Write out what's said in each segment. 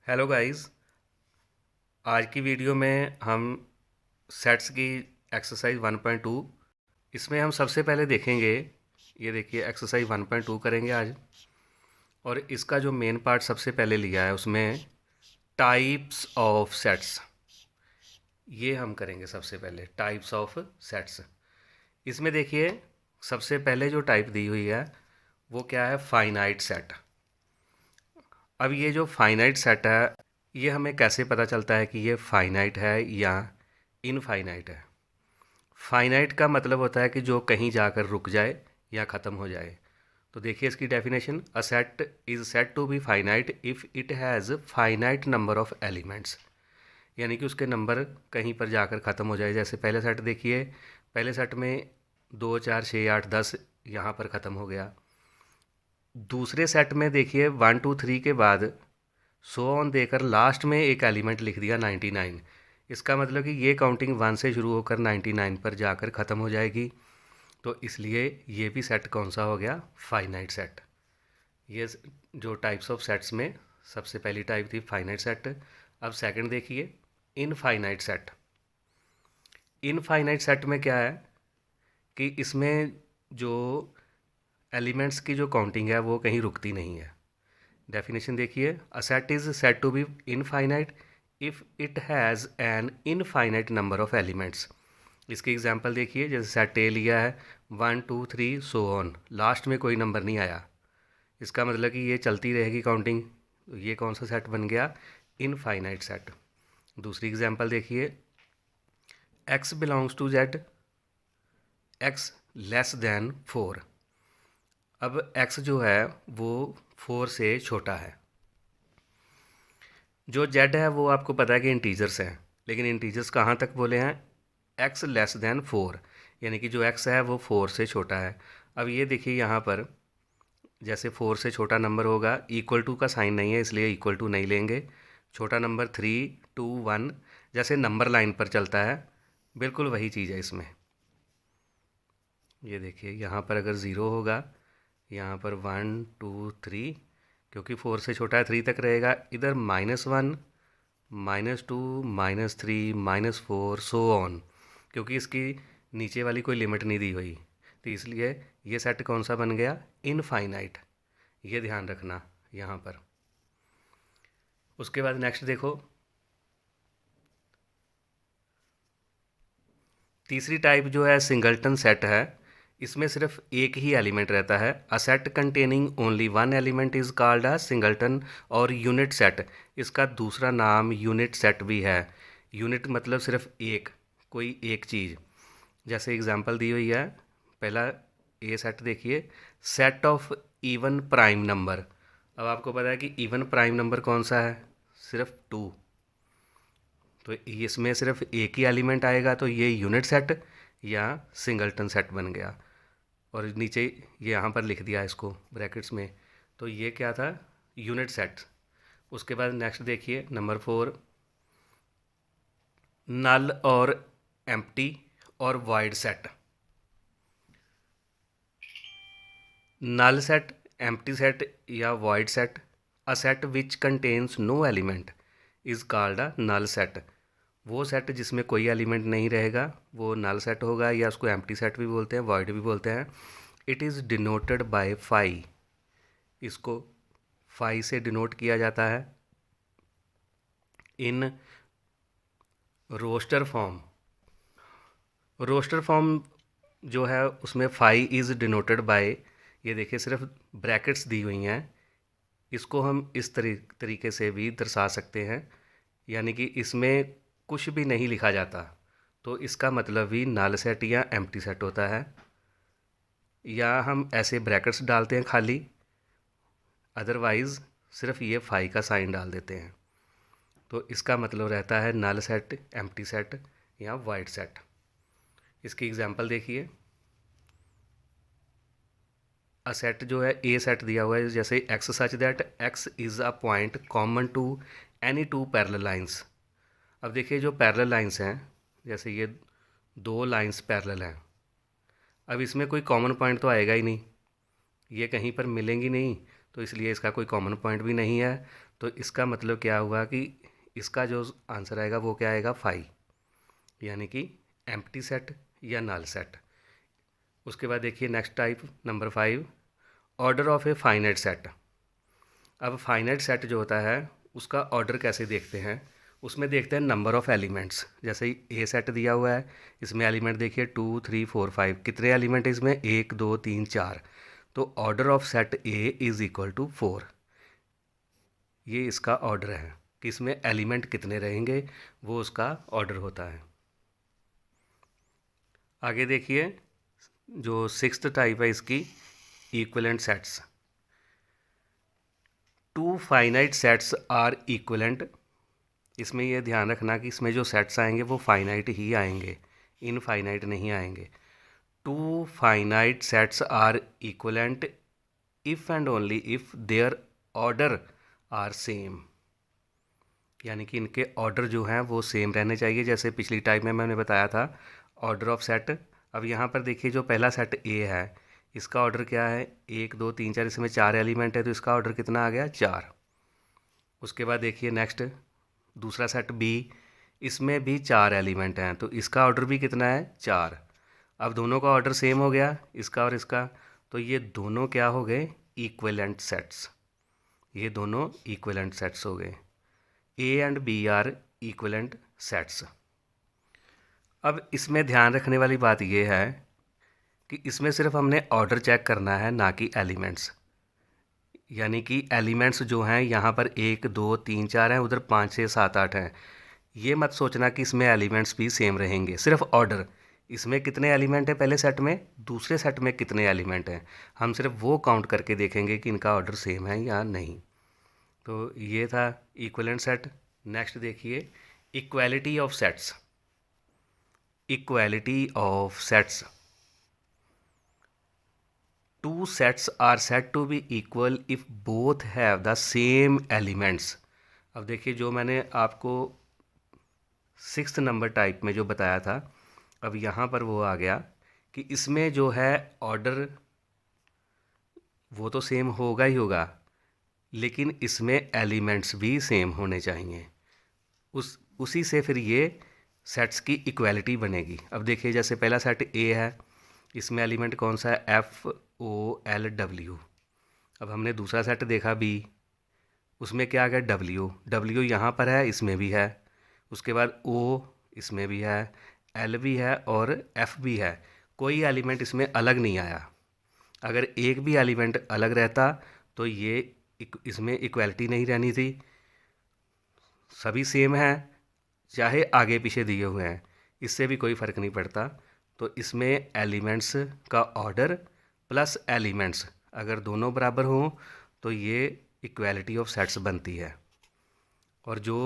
Hello guys. आज की video में हम सेट्स की एक्सरसाइज 1.2 इसमें हम सबसे पहले देखेंगे। ये देखिए एक्सरसाइज 1.2 करेंगे आज। और इसका जो मेन पार्ट सबसे पहले लिया है उसमें टाइप्स ऑफ सेट्स, ये हम करेंगे सबसे पहले टाइप्स ऑफ सेट्स। इसमें देखिए सबसे पहले जो टाइप दी हुई है वो क्या है, फाइनाइट सेट। अब ये जो फाइनाइट सेट है ये हमें कैसे पता चलता है कि ये फाइनाइट है या इनफाइनाइट है। फाइनाइट का मतलब होता है कि जो कहीं जाकर रुक जाए या ख़त्म हो जाए। तो देखिए इसकी definition, a set is said to be finite if it has finite number of elements. यानी कि उसके नंबर कहीं पर जाकर ख़त्म हो जाए। जैसे पहले सेट देखिए, पहले सेट में 2 4 6 8 10 यहाँ पर ख़त्म हो गया। दूसरे सेट में देखिए 1 2 3 के बाद सो ऑन देकर लास्ट में एक एलिमेंट लिख दिया 99। इसका मतलब कि ये काउंटिंग 1 से शुरू होकर 99 पर जाकर ख़त्म हो जाएगी। तो इसलिए ये भी सेट कौन सा हो गया, फाइनाइट सेट। ये जो टाइप्स ऑफ सेट्स में सबसे पहली टाइप थी फाइनाइट सेट। अब सेकंड देखिए, इनफाइनाइट सेट। इनफाइनाइट सेट में क्या है कि इसमें जो एलिमेंट्स की जो काउंटिंग है वो कहीं रुकती नहीं है। डेफिनेशन देखिए, a set is said to be infinite if it has an infinite number of elements. इसकी एग्जांपल देखिए, जैसे सेट ए लिया है 1 2 3 सो ऑन, लास्ट में कोई नंबर नहीं आया। इसका मतलब कि ये चलती रहेगी काउंटिंग। तो ये कौन सा सेट बन गया, इनफाइनाइट सेट। दूसरी एग्जांपल देखिए, x belongs to z, x less than 4। अब x जो है वो 4 से छोटा है। जो z है वो आपको पता है कि इंटीजर्स हैं, लेकिन इंटीजर्स कहाँ तक बोले हैं, x लेस देन 4, यानी कि जो x है वो 4 से छोटा है। अब ये देखिए यहाँ पर जैसे 4 से छोटा नंबर होगा, इक्वल टू का साइन नहीं है इसलिए इक्वल टू नहीं लेंगे। छोटा नंबर 3 2 1, जैसे नंबर लाइन पर चलता है बिल्कुल वही चीज़ है इसमें। ये देखिए यहाँ पर अगर ज़ीरो होगा, यहाँ पर 1 2 3, क्योंकि 4 से छोटा है 3 तक रहेगा। इधर -1 -2 -3 -4 सो ऑन, क्योंकि इसकी नीचे वाली कोई लिमिट नहीं दी हुई। तो इसलिए ये सेट कौन सा बन गया, इनफाइनाइट। ये ध्यान रखना यहाँ पर। उसके बाद नेक्स्ट देखो, तीसरी टाइप जो है सिंगलटन सेट है। इसमें सिर्फ एक ही एलिमेंट रहता है। A set containing only one element is called a singleton और यूनिट सेट। इसका दूसरा नाम यूनिट सेट भी है। यूनिट मतलब सिर्फ एक, कोई एक चीज़। जैसे एग्जांपल दी हुई है, पहला ए सेट देखिए, set of even prime number. अब आपको पता है कि इवन प्राइम नंबर कौन सा है, सिर्फ 2। तो इसमें सिर्फ एक ही एलिमेंट आएगा, तो ये यूनिट सेट या सिंगलटन सेट बन गया। और नीचे ये यहाँ पर लिख दिया इसको ब्रैकेट्स में, तो ये क्या था, यूनिट सेट। उसके बाद नेक्स्ट देखिए नंबर 4, नल और एम्प्टी और void set. Null set, empty set या void set, a set which contains no element is called a null set. वो सेट जिसमें कोई एलिमेंट नहीं रहेगा वो नल सेट होगा, या उसको एम्प्टी सेट भी बोलते हैं, वॉइड भी बोलते हैं। It is denoted by phi. इसको फाई से डिनोट किया जाता है। In roster form, roster form जो है उसमें फाई इज़ डिनोटेड बाय, ये देखिए सिर्फ ब्रैकेट्स दी हुई हैं। इसको हम इस तरीके से भी दर्शा सकते हैं, यानी कि इसमें कुछ भी नहीं लिखा जाता, तो इसका मतलब भी नल सेट या एम्प्टी सेट होता है। या हम ऐसे ब्रैकेट्स डालते हैं खाली, अदरवाइज़ सिर्फ ये फाई का साइन डाल देते हैं, तो इसका मतलब रहता है नल सेट, एम्प्टी सेट या वाइड सेट। इसकी एग्जांपल देखिए, अ सेट जो है ए सेट दिया हुआ है, जैसे x such that x is a point common to any two parallel lines. अब देखिए जो पैरेलल लाइंस हैं, जैसे ये दो लाइंस पैरेलल हैं, अब इसमें कोई कॉमन पॉइंट तो आएगा ही नहीं, ये कहीं पर मिलेंगी नहीं, तो इसलिए इसका कोई कॉमन पॉइंट भी नहीं है। तो इसका मतलब क्या हुआ कि इसका जो आंसर आएगा वो क्या आएगा 5, यानी कि एम्प्टी सेट या नल सेट। उसके बाद देखिए next type number 5, order of a finite set. अब फाइनाइट सेट जो होता है उसका ऑर्डर कैसे देखते हैं, उसमें देखते हैं नंबर ऑफ़ एलिमेंट्स। जैसे ए सेट दिया हुआ है, इसमें एलिमेंट देखिए 2 3 4 5, कितने एलिमेंट है इसमें 1 2 3 4, तो order of set A is equal to 4। ये इसका ऑर्डर है कि इसमें एलिमेंट कितने रहेंगे, वो उसका ऑर्डर होता है। आगे देखिए जो सिक्स्थ टाइप है इसकी, equivalent sets. Two finite sets are equivalent. इसमें यह ध्यान रखना कि इसमें जो सेट्स आएंगे वो फाइनाइट ही आएंगे, इनफाइनाइट नहीं आएंगे। Two finite sets are equivalent if and only if their order are same, यानी कि इनके ऑर्डर जो हैं वो सेम रहने चाहिए। जैसे पिछली टाइप में मैंने बताया था ऑर्डर ऑफ सेट। अब यहाँ पर देखिए जो पहला सेट ए है, इसका ऑर्डर क्या है 1 2 3 4, इसमें 4 एलिमेंट है तो इसका ऑर्डर कितना आ गया 4। उसके बाद देखिए नेक्स्ट दूसरा सेट बी, इसमें भी 4 एलिमेंट हैं तो इसका ऑर्डर भी कितना है 4। अब दोनों का ऑर्डर सेम हो गया, इसका और इसका, तो ये दोनों क्या हो गए इक्विवेलेंट सेट्स। ये दोनों इक्विवेलेंट सेट्स हो गए। A and B are equivalent sets. अब इसमें ध्यान रखने वाली बात यह है कि इसमें सिर्फ हमने ऑर्डर चेक करना है, ना कि एलिमेंट्स। यानी कि एलिमेंट्स जो हैं यहाँ पर 1 2 3 4 हैं, उधर 5 6 7 8 हैं। ये मत सोचना कि इसमें एलिमेंट्स भी सेम रहेंगे, सिर्फ ऑर्डर। इसमें कितने एलिमेंट हैं पहले सेट में, दूसरे सेट में कितने एलिमेंट हैं, हम सिर्फ वो काउंट करके देखेंगे कि इनका ऑर्डर सेम है या नहीं। तो ये था इक्विवेलेंट सेट। नेक्स्ट देखिए equality of sets. Equality of sets, two sets are said to be equal if both have the same elements. अब देखिए जो मैंने आपको 6th नंबर टाइप में जो बताया था, अब यहाँ पर वो आ गया कि इसमें जो है ऑर्डर वो तो सेम होगा ही होगा, लेकिन इसमें एलिमेंट्स भी सेम होने चाहिए। उसी से फिर ये सेट्स की इक्वालिटी बनेगी। अब देखिए जैसे पहला सेट ए है, इसमें एलिमेंट कौन सा है एफ ओ एल डब्ल्यू। अब हमने दूसरा सेट देखा बी, उसमें क्या आ गया डब्ल्यू। डब्ल्यू यहाँ पर है, इसमें भी है। उसके बाद ओ इसमें भी है, एल भी है और एफ भी है। कोई एलिमेंट इसमें अलग नहीं आया। अगर एक भी एलिमेंट अलग रहता तो ये इसमें इक्वालिटी नहीं रहनी थी। सभी सेम हैं, चाहे आगे पीछे दिए हुए हैं, इससे भी कोई फ़र्क नहीं पड़ता। तो इसमें एलिमेंट्स का ऑर्डर प्लस एलिमेंट्स अगर दोनों बराबर हों तो ये इक्वालिटी ऑफ सेट्स बनती है। और जो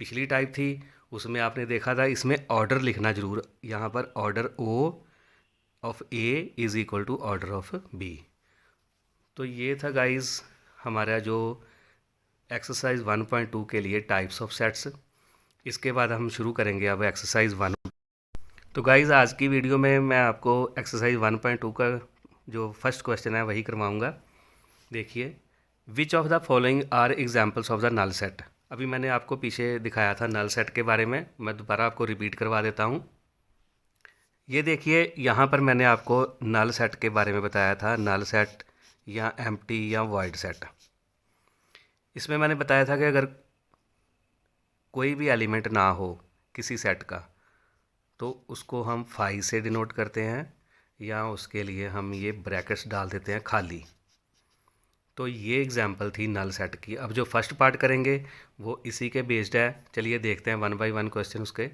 पिछली टाइप थी उसमें आपने देखा था इसमें ऑर्डर लिखना ज़रूर, यहाँ पर order O of A is equal to order of B. तो ये था गाइस हमारा जो एक्सरसाइज 1.2 के लिए टाइप्स ऑफ सेट्स। इसके बाद हम शुरू करेंगे अब एक्सरसाइज 1। तो गाइस आज की वीडियो में मैं आपको एक्सरसाइज 1.2 का जो फर्स्ट क्वेश्चन है वही करवाऊँगा। देखिए which of the following are examples of the null set. अभी मैंने आपको पीछे दिखाया था नल सेट के बारे में, मैं दोबारा आपको रिपीट करवा देता हूँ। ये देखिए यहाँ पर मैंने आपको नल सेट के बारे में बताया था, नल सेट या एम्प्टी या वॉइड सेट। इसमें मैंने बताया था कि अगर कोई भी एलिमेंट ना हो किसी सेट का तो उसको हम 5 से डिनोट करते हैं, या उसके लिए हम ये ब्रैकेट्स डाल देते हैं खाली। तो ये एग्जांपल थी नल सेट की। अब जो फर्स्ट पार्ट करेंगे वो इसी के बेस्ड है। चलिए देखते हैं 1 बाय 1 क्वेश्चन उसके।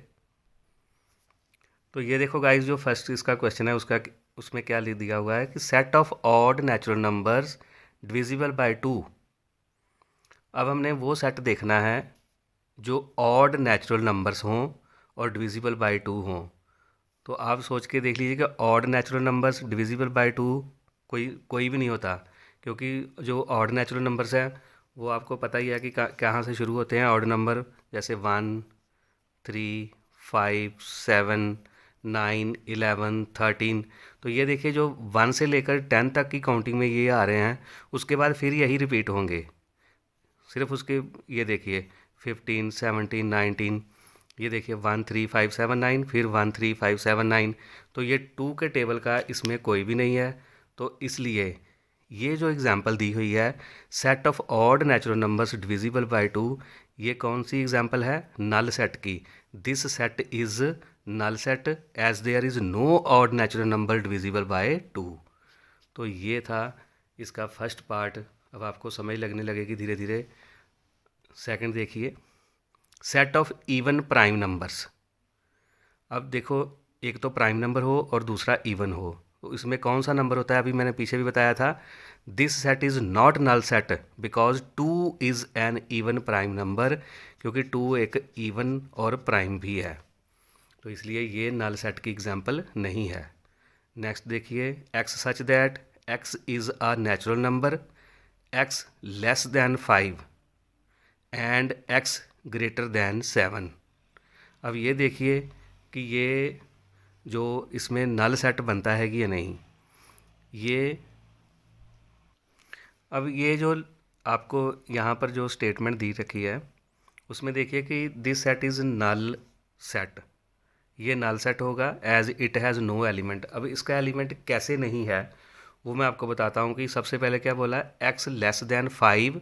तो ये देखो गाइस जो फर्स्ट इसका क्वेश्चन है उसमें क्या लिख दिया हुआ है कि set of odd natural numbers divisible by 2। अब हमने वो सेट देखना है जो ऑड नेचुरल नंबर्स हों और डिविजिबल बाय 2 हों। तो आप सोच के देख लीजिए कि odd natural numbers divisible by 2 कोई भी नहीं होता, क्योंकि जो ऑड नेचुरल नंबर्स हैं वो आपको पता ही है कि कहाँ से शुरू होते हैं ऑड नंबर, जैसे 1 3 5 7 9 11 13। तो ये देखिए जो 1 से लेकर 10 तक की काउंटिंग में ये आ रहे हैं, उसके बाद फिर यही रिपीट होंगे। सिर्फ उसके ये देखिए 15, 17, 19, ये देखिए 1, 3, 5, 7, 9, फिर 1, 3, 5, 7, 9। तो ये 2 के टेबल का इसमें कोई भी नहीं है। तो इसलिए ये जो एग्जांपल दी हुई है set of odd natural numbers divisible by 2, ये कौन सी एग्जांपल है? नल सेट की। This set is null set as there is no odd natural number divisible by 2। तो ये था इसका फर्स्ट पार्ट। अब आपको समझ लगने लगेगी धीरे धीरे। सेकंड देखिए, set of even prime numbers. अब देखो, एक तो प्राइम नंबर हो और दूसरा इवन हो, तो इसमें कौन सा नंबर होता है? अभी मैंने पीछे भी बताया था, this set is not null set because 2 is an even prime number, क्योंकि 2 एक इवन और प्राइम भी है, तो इसलिए ये नल सेट की एग्जांपल नहीं है। नेक्स्ट देखिए, x such that x is a natural number, x less than 5 and x greater than 7। अब ये देखिए कि ये जो इसमें नल सेट बनता है कि या नहीं। ये अब ये जो आपको यहाँ पर जो स्टेटमेंट दी रखी है उसमें देखिए कि this set is null set, ये नल सेट होगा as it has no element. अब इसका एलिमेंट कैसे नहीं है वो मैं आपको बताता हूँ। कि सबसे पहले क्या बोला, x less than 5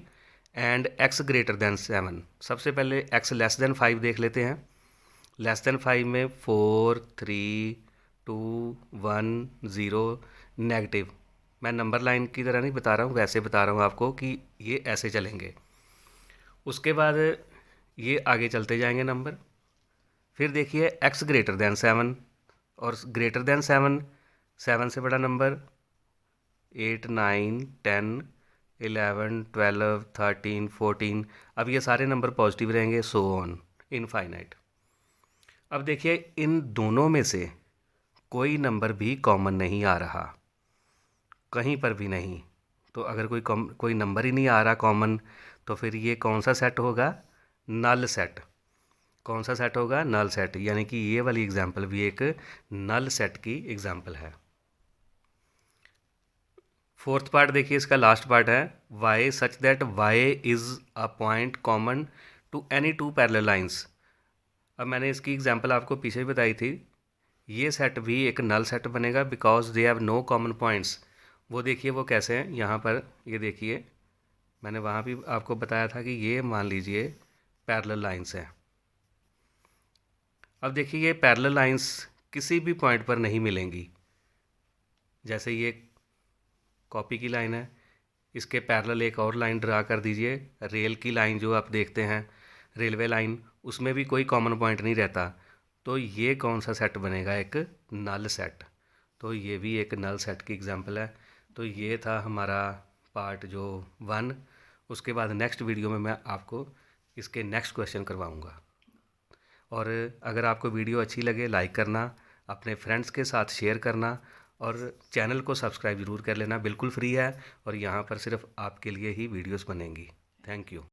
and x greater than 7। सबसे पहले एक्स लेस दैन 5 देख लेते हैं। लेस दैन 5 में 4, 3, 2, 1, 0 नेगेटिव। मैं नंबर लाइन की तरह नहीं बता रहा हूँ, वैसे बता रहा हूँ आपको कि ये ऐसे चलेंगे। उसके बाद ये आगे चलते जाएंगे नंबर। फिर देखिए एक्स ग्रेटर दैन 7 और ग्रेटर दैन 7, 7 से बड़ा नंबर 8, 9, 10, 11, 12, 13, 14। अब ये सारे नंबर पॉजिटिव रहेंगे, सो ऑन इनफाइनाइट। अब देखिए इन दोनों में से कोई नंबर भी कॉमन नहीं आ रहा, कहीं पर भी नहीं। तो अगर कोई नंबर ही नहीं आ रहा कॉमन, तो फिर ये कौन सा सेट होगा? Null set. कौन सा सेट होगा? Null set. यानी कि ये वाली एग्जांपल भी एक नल सेट की एग्जांपल है। फोर्थ पार्ट देखिए, इसका लास्ट पार्ट है, Y such that Y is a point common to any two parallel lines. अब मैंने इसकी एग्जांपल आपको पीछे भी बताई थी। ये सेट भी एक नल सेट बनेगा because they have no common points. वो देखिए वो कैसे हैं, यहाँ पर ये देखिए, मैंने वहाँ भी आपको बताया था कि ये मान लीजिए पैरेलल लाइंस हैं। अब देखिए ये पैरेलल लाइंस किसी भी पॉइंट पर नहीं मिलेंगी। जैसे ये कॉपी की लाइन है, इसके पैरेलल एक और लाइन ड्रा कर दीजिए। रेल की लाइन जो आप देखते हैं, रेलवे लाइन, उसमें भी कोई कॉमन पॉइंट नहीं रहता। तो ये कौन सा सेट बनेगा? एक नल सेट। तो ये भी एक नल सेट की एग्जांपल है। तो ये था हमारा पार्ट जो 1। उसके बाद नेक्स्ट वीडियो में मैं आपको इसके नेक्स्ट क्वेश्चन करवाऊँगा। और अगर आपको वीडियो अच्छी लगे लाइक करना, अपने फ्रेंड्स के साथ शेयर करना, और चैनल को सब्सक्राइब ज़रूर कर लेना, बिल्कुल फ्री है। और यहाँ पर सिर्फ आपके लिए ही वीडियोस बनेंगी। Thank you.